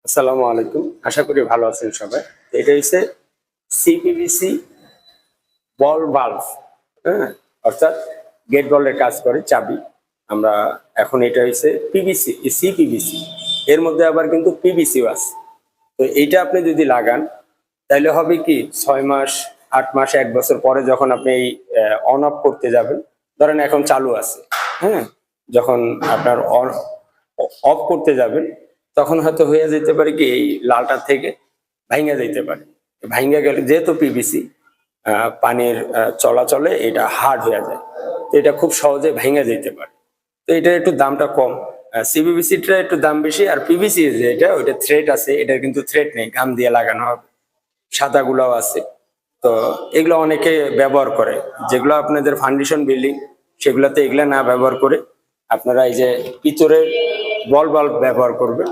আসসালামু আলাইকুম, আশা করি ভালো আছেন সবাই। তো এটা হচ্ছে সিপিভিসি বল ভালভ। হ্যাঁ, অর্থাৎ গেট বলের কাজ করে চাবি। আমরা এখন এটা হচ্ছে পিভিসি, সিপিভিসি, এর মধ্যে আবার কিন্তু পিভিসিও আছে। তো এইটা আপনি যদি লাগান তাহলে হবে কি 6 মাস, 8 মাস, 1 বছর পরে যখন আপনি এই অন অফ করতে যাবেন, ধরেন এখন চালু আছে, হ্যাঁ, যখন আপনার অন অফ করতে যাবেন তখন হয়তো হয়ে যেতে পারে কি এই লালটার থেকে ভাঙা যেতে পারে। ভাঙা গেলে যেহেতু পিভিসি পানির চলাচলে এটা হার্ড হয়ে যায়, তো এটা খুব সহজে ভাঙা যেতে পারে। তো এটা একটু দামটা কম। সিপিভিসিটা একটু দাম বেশি, আর পিভিসি যে এটা ওইটা থ্রেড আছে, এটার কিন্তু থ্রেড নেই, গাম দিয়ে লাগানো হবে। সাদাগুলাও আছে। তো এগুলো অনেকে ব্যবহার করে, যেগুলো আপনাদের ফাউন্ডেশন বিল্ডিং সেগুলোতে এগুলা না ব্যবহার করে আপনারা এই যে পিতরের বল বাল্ব ব্যবহার করবেন।